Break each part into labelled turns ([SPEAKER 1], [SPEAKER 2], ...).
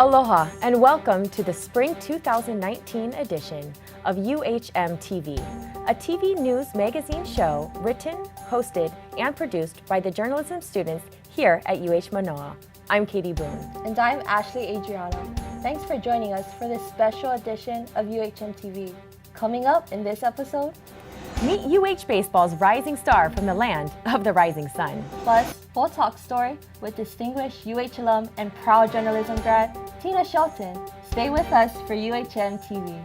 [SPEAKER 1] Aloha and welcome to the Spring 2019 edition of UHMTV, a TV news magazine show written, hosted, and produced by the journalism students here at UH Manoa. I'm Katie Boon.
[SPEAKER 2] And I'm Ashley Adriano. Thanks for joining us for this special edition of UHMTV. Coming up in this episode,
[SPEAKER 1] meet UH Baseball's rising star from the land of the rising sun.
[SPEAKER 2] Plus, we'll talk story with distinguished UH alum and proud journalism grad, Tina Shelton. Stay with us for UHMTV.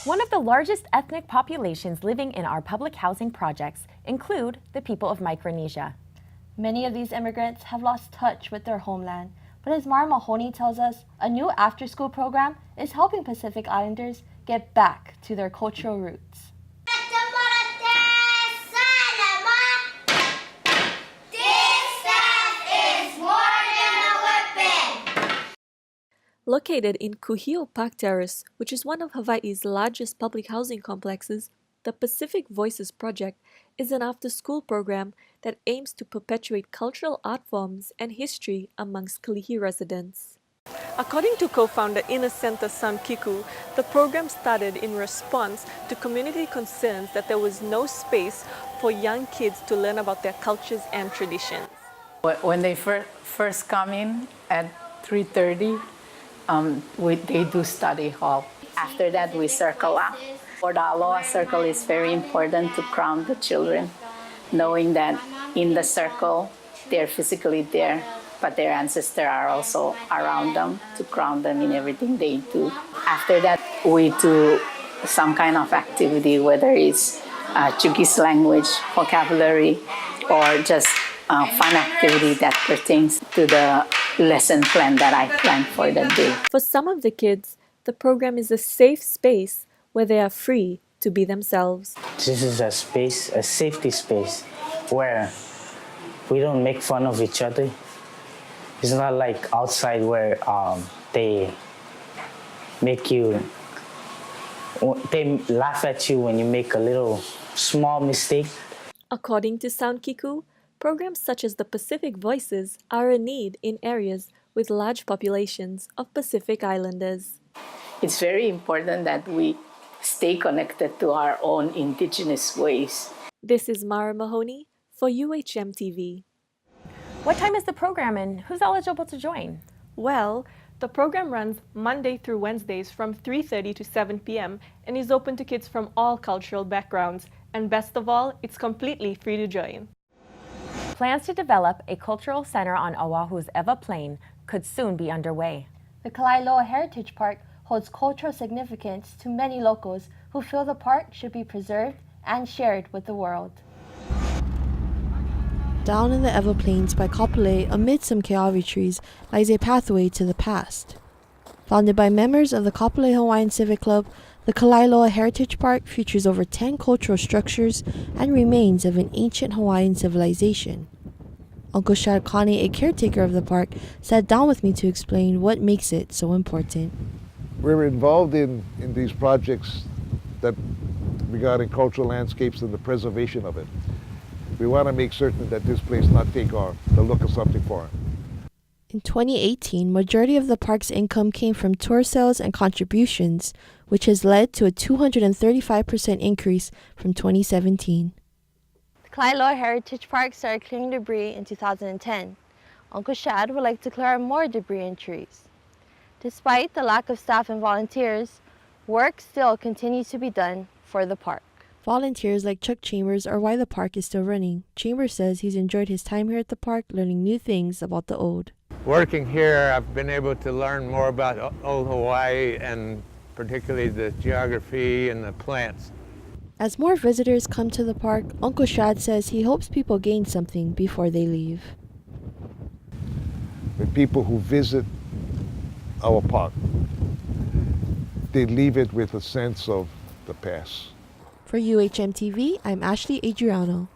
[SPEAKER 1] One of the largest ethnic populations living in our public housing projects include the people of Micronesia.
[SPEAKER 2] Many of these immigrants have lost touch with their homeland, but as Mara Mahoney tells us, a new after-school program is helping Pacific Islanders get back to their cultural roots.
[SPEAKER 3] Located in Kuhio Park Terrace, which is one of Hawaii's largest public housing complexes, the Pacific Voices Project is an after-school program that aims to perpetuate cultural art forms and history amongst Kalihi residents. According to co-founder Innocenta Samkiku, the program started in response to community concerns that there was no space for young kids to learn about their cultures and traditions.
[SPEAKER 4] When they first come in at 3:30, they do study hall. After that, we circle up. For the Aloha circle, it's very important to crown the children, knowing that in the circle, they're physically there, but their ancestors are also around them to crown them in everything they do. After that, we do some kind of activity, whether it's Chugis language, vocabulary, or just fun activity that pertains to the lesson plan that I planned for the day.
[SPEAKER 3] For some of the kids, the program is a safe space where they are free to be themselves.
[SPEAKER 5] This is a space, a safety space, where we don't make fun of each other. It's not like outside where they laugh at you when you make a little small mistake.
[SPEAKER 3] According to Soundkiku, programs such as the Pacific Voices are a need in areas with large populations of Pacific Islanders.
[SPEAKER 4] It's very important that we stay connected to our own indigenous ways.
[SPEAKER 3] This is Mara Mahoney for UHMTV.
[SPEAKER 1] What time is the program and who's eligible to join?
[SPEAKER 6] Well, the program runs Monday through Wednesdays from 3:30 to 7 p.m. and is open to kids from all cultural backgrounds. And best of all, it's completely free to join.
[SPEAKER 1] Plans to develop a cultural center on Oahu's Ewa Plain could soon be underway.
[SPEAKER 2] The Kalila Heritage Park holds cultural significance to many locals who feel the park should be preserved and shared with the world.
[SPEAKER 7] Down in the Ewa Plains by Kapolei, amid some keawe trees, lies a pathway to the past. Founded by members of the Kapolei Hawaiian Civic Club, the Kalailoa Heritage Park features over 10 cultural structures and remains of an ancient Hawaiian civilization. Uncle Shad Kani, a caretaker of the park, sat down with me to explain what makes it so important.
[SPEAKER 8] We're involved in these projects that regarding cultural landscapes and the preservation of it. We want to make certain that this place not take the look of something foreign.
[SPEAKER 7] In 2018, majority of the park's income came from tour sales and contributions, which has led to a 235% increase from 2017.
[SPEAKER 2] The Kalila Heritage Park started clearing debris in 2010. Uncle Shad would like to clear out more debris and trees. Despite the lack of staff and volunteers, work still continues to be done for the park.
[SPEAKER 7] Volunteers like Chuck Chambers are why the park is still running. Chambers says he's enjoyed his time here at the park, learning new things about the old.
[SPEAKER 9] Working here, I've been able to learn more about old Hawaii and particularly the geography and the plants.
[SPEAKER 7] As more visitors come to the park, Uncle Shad says he hopes people gain something before they leave.
[SPEAKER 8] The people who visit our park, they leave it with a sense of the past.
[SPEAKER 7] For UHMTV, I'm Ashley Adriano.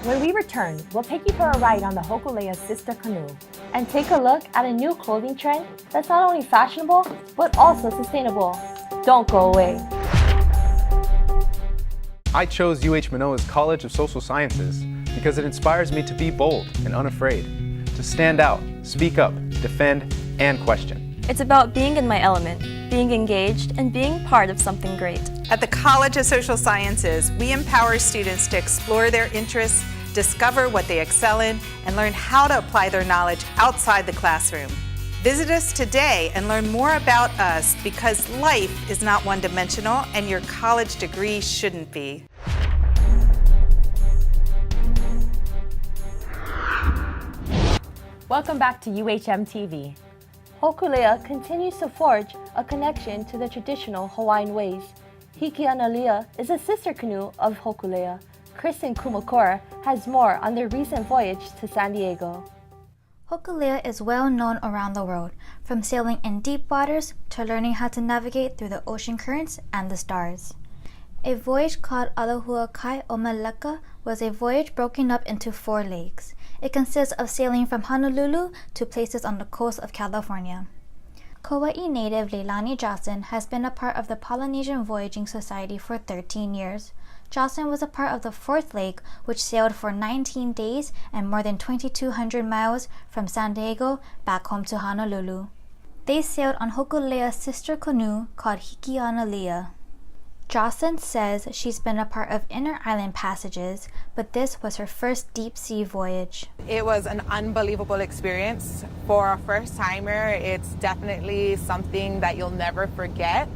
[SPEAKER 1] When we return, we'll take you for a ride on the Hokulea sister canoe.
[SPEAKER 2] And take a look at a new clothing trend that's not only fashionable, but also sustainable. Don't go away.
[SPEAKER 10] I chose UH Manoa's College of Social Sciences because it inspires me to be bold and unafraid, to stand out, speak up, defend, and question.
[SPEAKER 11] It's about being in my element, being engaged, and being part of something great.
[SPEAKER 12] At the College of Social Sciences, we empower students to explore their interests, discover what they excel in, and learn how to apply their knowledge outside the classroom. Visit us today and learn more about us, because life is not one-dimensional and your college degree shouldn't be.
[SPEAKER 1] Welcome back to UHMTV.
[SPEAKER 2] Hokulea continues to forge a connection to the traditional Hawaiian ways. Hikianalia is a sister canoe of Hokulea. Kristen Kumakura has more on their recent voyage to San Diego.
[SPEAKER 13] Hokulea is well known around the world, from sailing in deep waters to learning how to navigate through the ocean currents and the stars. A voyage called Alahua Kai Omeleka was a voyage broken up into 4 legs. It consists of sailing from Honolulu to places on the coast of California. Kauai native Leilani Johnson has been a part of the Polynesian Voyaging Society for 13 years. Johnson was a part of the 4th leg, which sailed for 19 days and more than 2,200 miles from San Diego back home to Honolulu. They sailed on Hokulea's sister canoe called Hikianalia. Jocelyn says she's been a part of inner island passages, but this was her first deep sea voyage.
[SPEAKER 12] It was an unbelievable experience. For a first timer, it's definitely something that you'll never forget.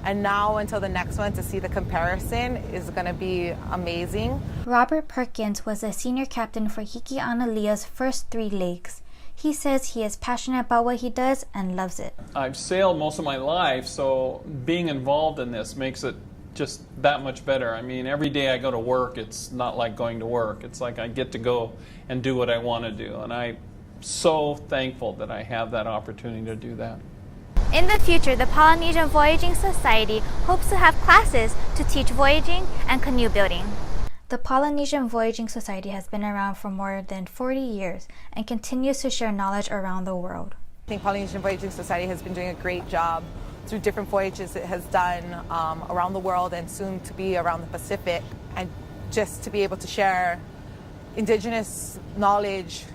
[SPEAKER 12] And now until the next one, to see the comparison is going to be amazing.
[SPEAKER 13] Robert Perkins was the senior captain for Hikianalia's first 3 legs. He says he is passionate about what he does and loves it.
[SPEAKER 14] I've sailed most of my life, so being involved in this makes it just that much better. I mean, every day I go to work, it's not like going to work. It's like I get to go and do what I want to do. And I'm so thankful that I have that opportunity to do that.
[SPEAKER 13] In the future, the Polynesian Voyaging Society hopes to have classes to teach voyaging and canoe building. The Polynesian Voyaging Society has been around for more than 40 years and continues to share knowledge around the world.
[SPEAKER 12] I think Polynesian Voyaging Society has been doing a great job through different voyages it has done around the world and soon to be around the Pacific. And just to be able to share indigenous knowledge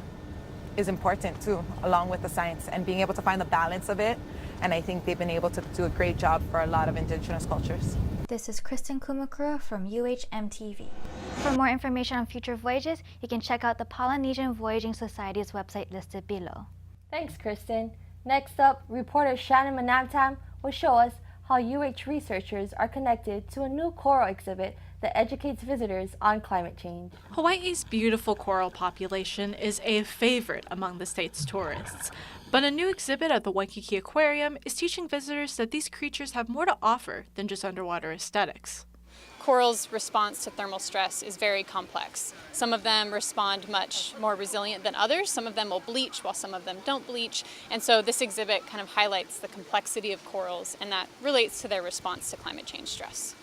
[SPEAKER 12] is important too, along with the science, and being able to find the balance of it. And I think they've been able to do a great job for a lot of indigenous cultures.
[SPEAKER 13] This is Kristen Kumakura from UHMTV. For more information on future voyages, you can check out the Polynesian Voyaging Society's website listed below.
[SPEAKER 2] Thanks, Kristen. Next up, reporter Shannon Manamtam will show us how UH researchers are connected to a new coral exhibit that educates visitors on climate change.
[SPEAKER 15] Hawaii's beautiful coral population is a favorite among the state's tourists. But a new exhibit at the Waikiki Aquarium is teaching visitors that these creatures have more to offer than just underwater aesthetics.
[SPEAKER 16] Corals' response to thermal stress is very complex. Some of them respond much more resilient than others. Some of them will bleach while some of them don't bleach. And so this exhibit kind of highlights the complexity of corals, and that relates to their response to climate change stress.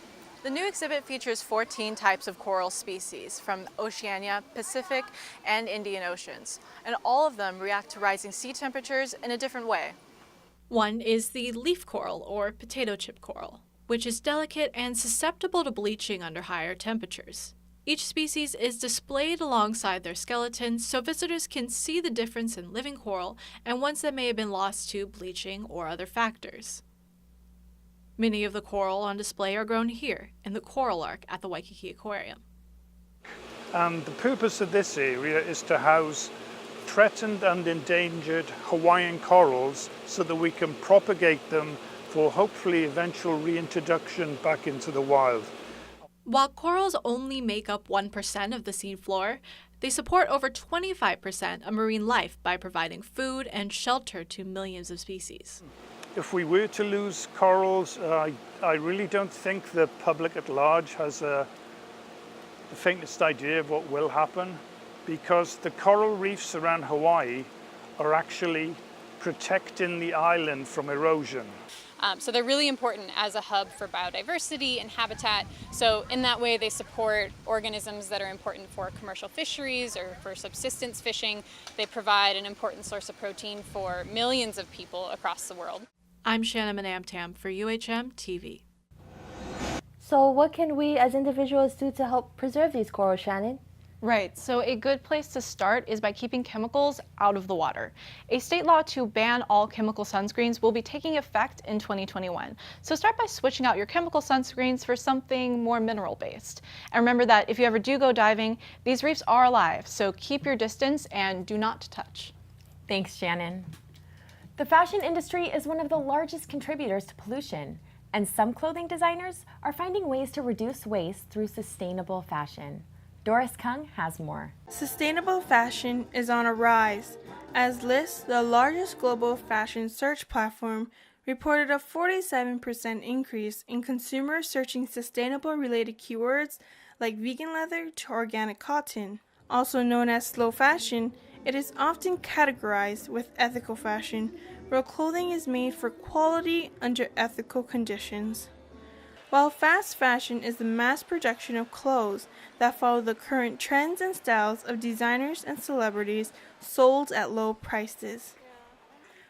[SPEAKER 15] The new exhibit features 14 types of coral species from Oceania, Pacific, and Indian Oceans, and all of them react to rising sea temperatures in a different way. One is the leaf coral, or potato chip coral, which is delicate and susceptible to bleaching under higher temperatures. Each species is displayed alongside their skeletons so visitors can see the difference in living coral and ones that may have been lost to bleaching or other factors. Many of the coral on display are grown here in the Coral Ark at the Waikiki Aquarium.
[SPEAKER 17] The purpose of this area is to house threatened and endangered Hawaiian corals so that we can propagate them for hopefully eventual reintroduction back into the wild.
[SPEAKER 15] While corals only make up 1% of the seafloor, they support over 25% of marine life by providing food and shelter to millions of species.
[SPEAKER 17] If we were to lose corals, I really don't think the public at large has the faintest idea of what will happen, because the coral reefs around Hawaii are actually protecting the island from erosion.
[SPEAKER 16] So they're really important as a hub for biodiversity and habitat. So in that way, they support organisms that are important for commercial fisheries or for subsistence fishing. They provide an important source of protein for millions of people across the world.
[SPEAKER 15] I'm Shannon Manamtam for UHMTV.
[SPEAKER 2] So what can we as individuals do to help preserve these corals, Shannon?
[SPEAKER 15] Right, so a good place to start is by keeping chemicals out of the water. A state law to ban all chemical sunscreens will be taking effect in 2021. So start by switching out your chemical sunscreens for something more mineral-based. And remember that if you ever do go diving, these reefs are alive, so keep your distance and do not touch.
[SPEAKER 1] Thanks, Shannon. The fashion industry is one of the largest contributors to pollution, and some clothing designers are finding ways to reduce waste through sustainable fashion. Doris Kung has more.
[SPEAKER 18] Sustainable fashion is on a rise, as Lyst, the largest global fashion search platform, reported a 47% increase in consumers searching sustainable-related keywords like vegan leather to organic cotton. Also known as slow fashion, it is often categorized with ethical fashion, where clothing is made for quality under ethical conditions. While fast fashion is the mass production of clothes that follow the current trends and styles of designers and celebrities sold at low prices.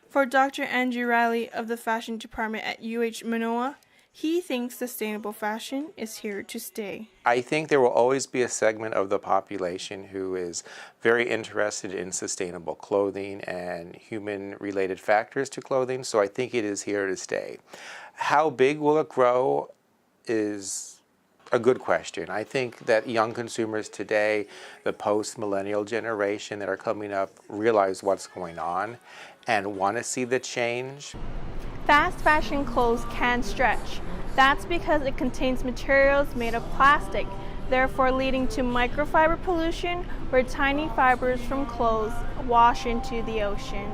[SPEAKER 18] For Dr. Andrew Riley of the fashion department at Manoa, he thinks sustainable fashion is here to stay.
[SPEAKER 19] I think there will always be a segment of the population who is very interested in sustainable clothing and human-related factors to clothing, so I think it is here to stay. How big will it grow is a good question. I think that young consumers today, the post-millennial generation that are coming up, realize what's going on and want to see the change.
[SPEAKER 18] Fast fashion clothes can stretch. That's because it contains materials made of plastic, therefore leading to microfiber pollution where tiny fibers from clothes wash into the ocean.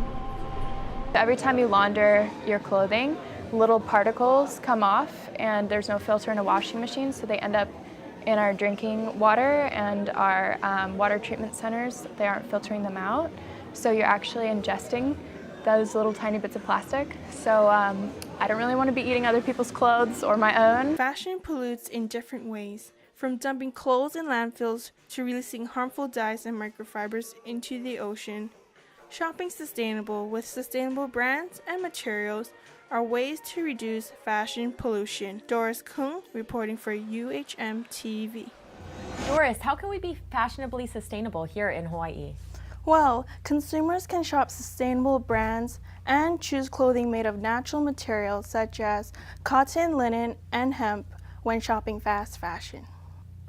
[SPEAKER 20] Every time you launder your clothing, little particles come off and there's no filter in a washing machine, so they end up in our drinking water and our water treatment centers. They aren't filtering them out, so you're actually ingesting those little tiny bits of plastic. So I don't really want to be eating other people's clothes or my own.
[SPEAKER 18] Fashion pollutes in different ways, from dumping clothes in landfills to releasing harmful dyes and microfibers into the ocean. Shopping sustainable with sustainable brands and materials are ways to reduce fashion pollution. Doris Kung reporting for UHMTV.
[SPEAKER 1] Doris, how can we be fashionably sustainable here in Hawaii?
[SPEAKER 18] Well, consumers can shop sustainable brands and choose clothing made of natural materials such as cotton, linen, and hemp when shopping fast fashion.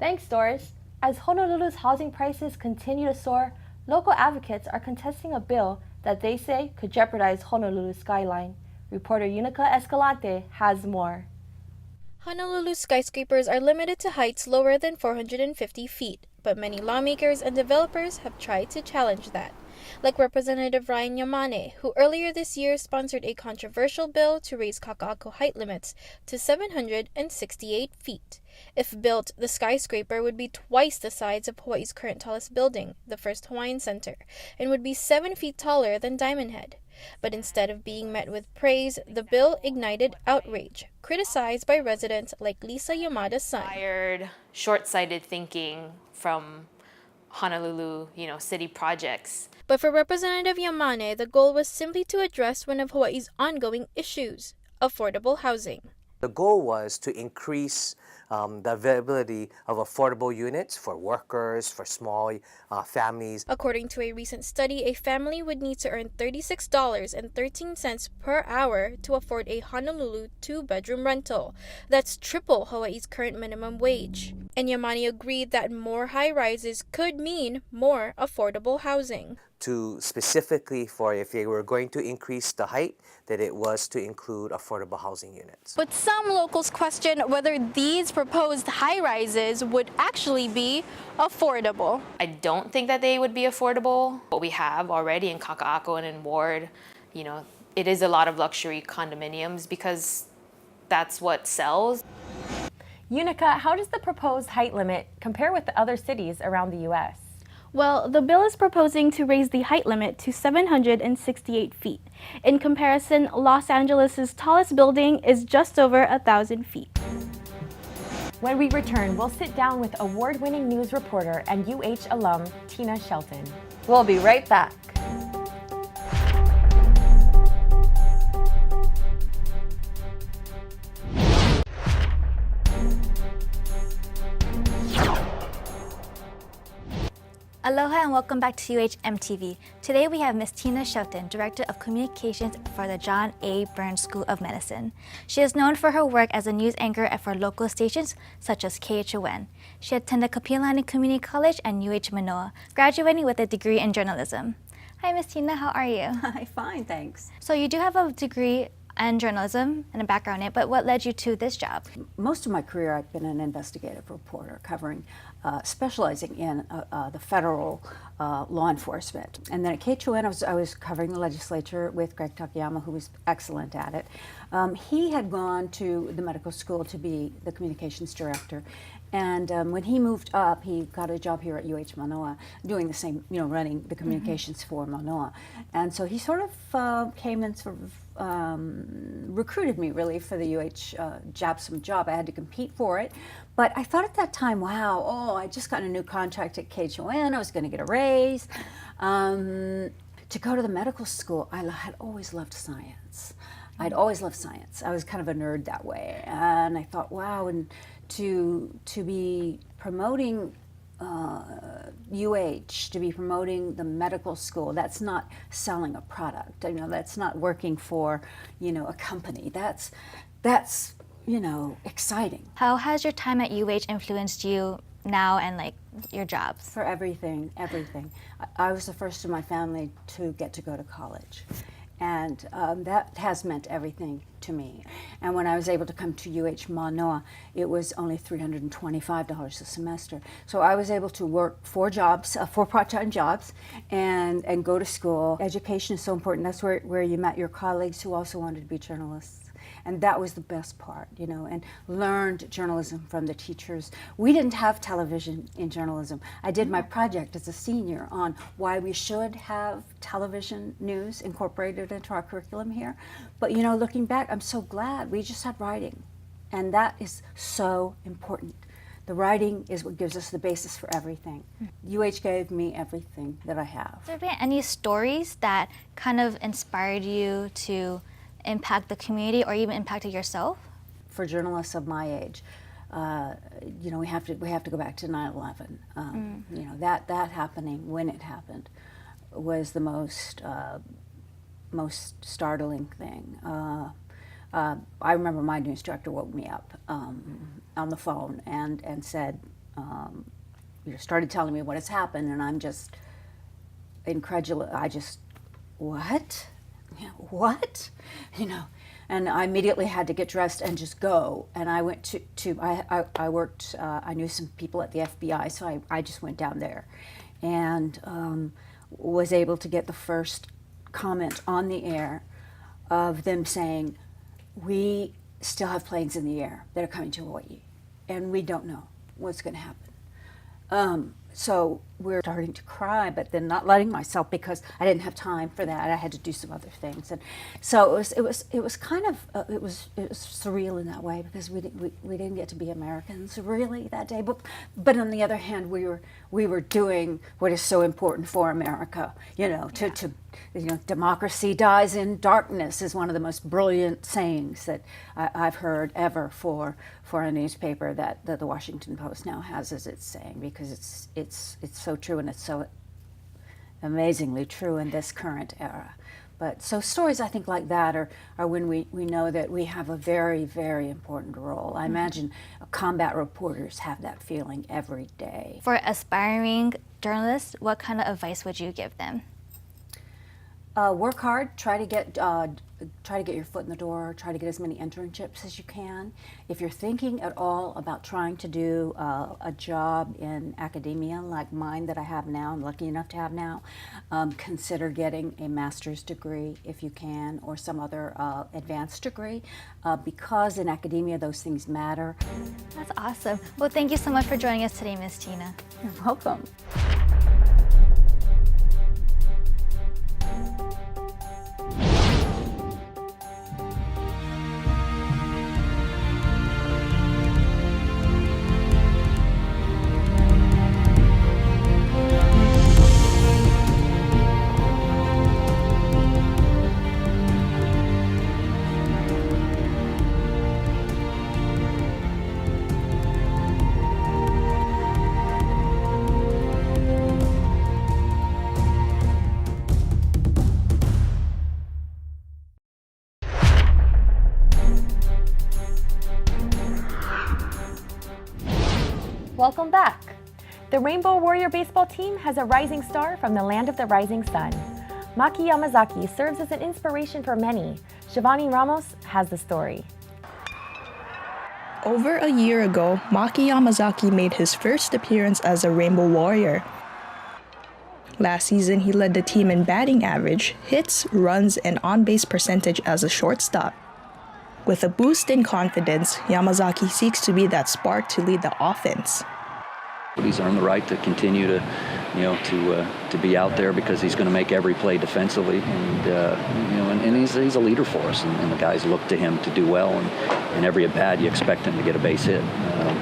[SPEAKER 2] Thanks, Doris. As Honolulu's housing prices continue to soar, local advocates are contesting a bill that they say could jeopardize Honolulu's skyline. Reporter Unica Escalante has more.
[SPEAKER 21] Honolulu's skyscrapers are limited to heights lower than 450 feet, but many lawmakers and developers have tried to challenge that, like Representative Ryan Yamane, who earlier this year sponsored a controversial bill to raise Kaka'ako height limits to 768 feet. If built, the skyscraper would be twice the size of Hawaii's current tallest building, the First Hawaiian Center, and would be 7 feet taller than Diamond Head. But instead of being met with praise, the bill ignited outrage, criticized by residents like Lisa Yamada's son.
[SPEAKER 22] Short-sighted thinking from Honolulu, city projects.
[SPEAKER 21] But for Representative Yamane, the goal was simply to address one of Hawaii's ongoing issues, affordable housing.
[SPEAKER 23] The goal was to increase the availability of affordable units for workers, for small families.
[SPEAKER 21] According to a recent study, a family would need to earn $36.13 per hour to afford a Honolulu 2-bedroom rental. That's triple Hawaii's current minimum wage. And Yamane agreed that more high-rises could mean more affordable housing.
[SPEAKER 23] To specifically for if they were going to increase the height, that it was to include affordable housing units.
[SPEAKER 21] But some locals question whether these proposed high-rises would actually be affordable.
[SPEAKER 22] I don't think that they would be affordable. What we have already in Kaka'ako and in Ward, it is a lot of luxury condominiums because that's what sells.
[SPEAKER 1] Unica, how does the proposed height limit compare with the other cities around the U.S.?
[SPEAKER 21] Well, the bill is proposing to raise the height limit to 768 feet. In comparison, Los Angeles' tallest building is just over 1,000 feet.
[SPEAKER 1] When we return, we'll sit down with award-winning news reporter and UH alum Tina Shelton.
[SPEAKER 2] We'll be right back.
[SPEAKER 13] Aloha and welcome back to UHMTV. Today we have Ms. Tina Shelton, Director of Communications for the John A. Burns School of Medicine. She is known for her work as a news anchor for local stations such as KHON. She attended Kapiolani Community College and UH Manoa, graduating with a degree in journalism. Hi, Ms. Tina, how are you?
[SPEAKER 3] Hi, fine, thanks.
[SPEAKER 13] So you do have a degree in journalism and a background in it, but what led you to this job?
[SPEAKER 3] Most of my career I've been an investigative reporter covering, specializing in the federal law enforcement. And then at KHON I was covering the legislature with Greg Takayama, who was excellent at it. He had gone to the medical school to be the communications director. And when he moved up, he got a job here at UH Manoa, doing the same, running the communications for Manoa. And so he sort of came and sort of recruited me really for the UH JAPSOM job. I had to compete for it. But I thought at that time, wow, I just got a new contract at KHON, I was going to get a raise. To go to the medical school, I had always loved science. I'd always loved science. I was kind of a nerd that way. And I thought, wow, and to be promoting UH, to be promoting the medical school, that's not selling a product. That's not working for, a company. That's exciting.
[SPEAKER 13] How has your time at UH influenced you now and like your jobs?
[SPEAKER 3] For everything. I was the first in my family to get to go to college. And that has meant everything to me. And when I was able to come to UH Manoa, it was only $325 a semester. So I was able to work 4 part-time jobs, and go to school. Education is so important. That's where you met your colleagues who also wanted to be journalists. And that was the best part, and learned journalism from the teachers. We didn't have television in journalism. I did my project as a senior on why we should have television news incorporated into our curriculum here. But, looking back, I'm so glad we just had writing. And that is so important. The writing is what gives us the basis for everything. UH gave me everything that I have.
[SPEAKER 13] Has there been any stories that kind of inspired you to impact the community or even impacted yourself?
[SPEAKER 3] For journalists of my age, we have to go back to 9/11. That happening when it happened was the most startling thing. I remember my news director woke me up on the phone and said, started telling me what has happened, and I'm just incredulous. What? What? And I immediately had to get dressed and just go. And I went I worked, I knew some people at the FBI, so I just went down there and was able to get the first comment on the air of them saying, we still have planes in the air that are coming to Hawaii, and we don't know what's going to happen. So we're starting to cry, but then not letting myself, because I didn't have time for that. I had to do some other things, and so it was kind of it was surreal in that way, because we didn't get to be Americans really that day. But on the other hand, we were doing what is so important for America. Democracy dies in darkness is one of the most brilliant sayings that I've heard ever for a newspaper that the Washington Post now has as its saying, because it's so true, and it's so amazingly true in this current era. But so stories, I think, like that are when we know that we have a very, very important role. I imagine combat reporters have that feeling every day.
[SPEAKER 13] For aspiring journalists, what kind of advice would you give them?
[SPEAKER 3] Work hard. Try to get your foot in the door. Try to get as many internships as you can. If you're thinking at all about trying to do a job in academia like mine that I have now, I'm lucky enough to have now, consider getting a master's degree if you can, or some other advanced degree, because in academia those things matter.
[SPEAKER 13] That's awesome. Well, thank you so much for joining us today, Ms. Tina.
[SPEAKER 3] You're welcome.
[SPEAKER 1] Welcome back. The Rainbow Warrior baseball team has a rising star from the land of the rising sun. Machi Yamazaki serves as an inspiration for many. Shivani Ramos has the story.
[SPEAKER 4] Over a year ago, Machi Yamazaki made his first appearance as a Rainbow Warrior. Last season, he led the team in batting average, hits, runs, and on-base percentage as a shortstop. With a boost in confidence, Yamazaki seeks to be that spark to lead the offense.
[SPEAKER 5] He's earned the right to continue to, to be out there because he's going to make every play defensively, and he's a leader for us, and the guys look to him to do well, and every at bat you expect him to get a base hit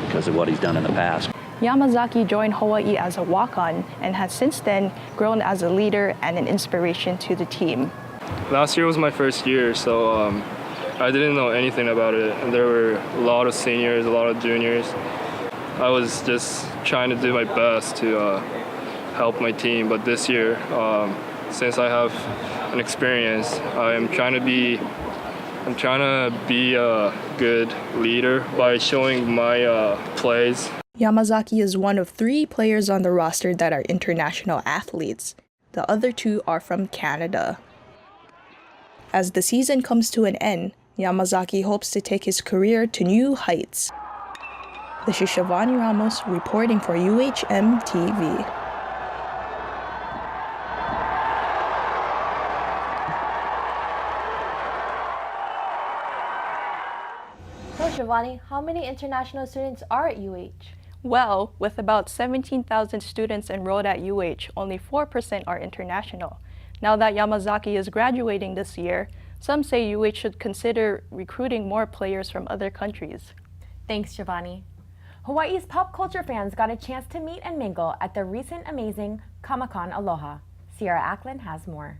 [SPEAKER 5] because of what he's done in the past.
[SPEAKER 4] Yamazaki joined Hawaii as a walk-on and has since then grown as a leader and an inspiration to the team.
[SPEAKER 6] Last year was my first year, so I didn't know anything about it, and there were a lot of seniors, a lot of juniors. I was just trying to do my best to help my team, but this year, since I have an experience, I'm trying to be a good leader by showing my plays.
[SPEAKER 4] Yamazaki is one of 3 players on the roster that are international athletes. The other 2 are from Canada. As the season comes to an end, Yamazaki hopes to take his career to new heights. This is Shivani Ramos reporting for UHMTV.
[SPEAKER 2] So Shivani, how many international students are at UH?
[SPEAKER 4] Well, with about 17,000 students enrolled at UH, only 4% are international. Now that Yamazaki is graduating this year, some say UH should consider recruiting more players from other countries.
[SPEAKER 1] Thanks, Shivani. Hawaii's pop culture fans got a chance to meet and mingle at the recent amazing Comic-Con Aloha. Sierra Ackland has more.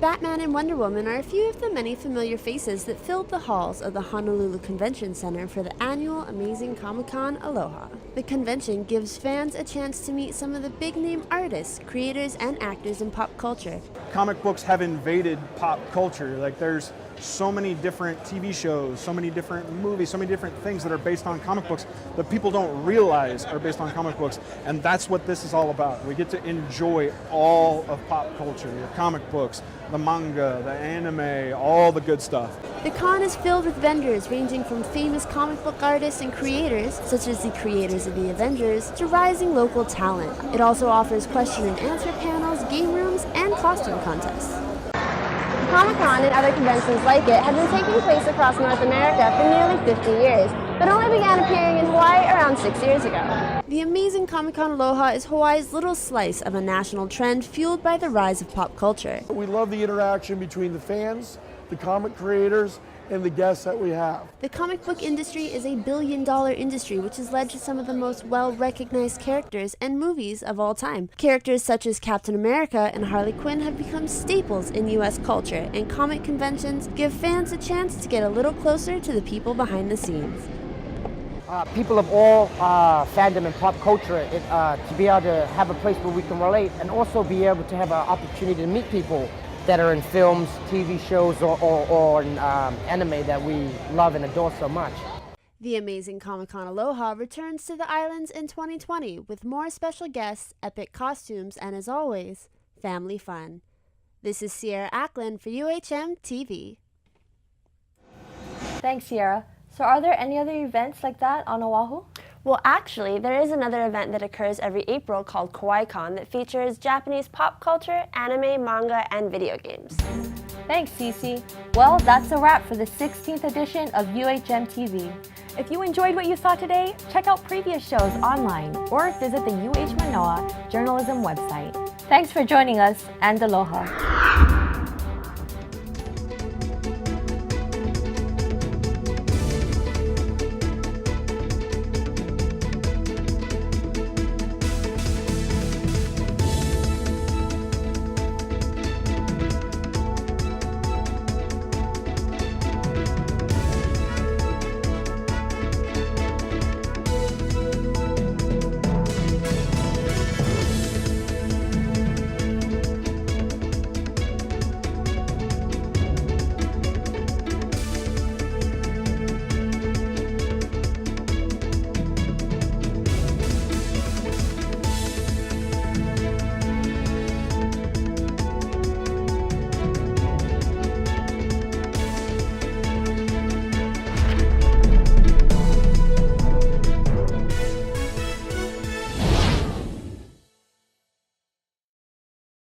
[SPEAKER 24] Batman and Wonder Woman are a few of the many familiar faces that filled the halls of the Honolulu Convention Center for the annual Amazing Comic-Con Aloha. The convention gives fans a chance to meet some of the big-name artists, creators, and actors in pop culture.
[SPEAKER 25] Comic books have invaded pop culture. Like, there's so many different TV shows, so many different movies, so many different things that are based on comic books that people don't realize are based on comic books, and that's what this is all about. We get to enjoy all of pop culture, your comic books, the manga, the anime, all the good stuff.
[SPEAKER 24] The con is filled with vendors ranging from famous comic book artists and creators, such as the creators of the Avengers, to rising local talent. It also offers question and answer panels, game rooms, and costume contests.
[SPEAKER 26] Comic-Con and other conventions like it have been taking place across North America for nearly 50 years, but only began appearing in Hawaii around 6 years ago.
[SPEAKER 24] The Amazing Comic-Con Aloha is Hawaii's little slice of a national trend fueled by the rise of pop culture.
[SPEAKER 27] We love the interaction between the fans, the comic creators, and the guests that we have.
[SPEAKER 24] The comic book industry is a billion-dollar industry which has led to some of the most well-recognized characters and movies of all time. Characters such as Captain America and Harley Quinn have become staples in U.S. culture, and comic conventions give fans a chance to get a little closer to the people behind the scenes.
[SPEAKER 28] People of all fandom and pop culture, to be able to have a place where we can relate and also be able to have an opportunity to meet people that are in films, TV shows, or in anime that we love and adore so much.
[SPEAKER 24] The Amazing Comic-Con Aloha returns to the islands in 2020 with more special guests, epic costumes, and as always, family fun. This is Sierra Ackland for UHMTV.
[SPEAKER 2] Thanks, Sierra. So are there any other events like that on Oahu?
[SPEAKER 26] Well, actually, there is another event that occurs every April called KawaiiCon that features Japanese pop culture, anime, manga, and video games.
[SPEAKER 2] Thanks, Cece. Well, that's a wrap for the 16th edition of UHMTV.
[SPEAKER 1] If you enjoyed what you saw today, check out previous shows online or visit the UH Manoa journalism website.
[SPEAKER 2] Thanks for joining us, and aloha.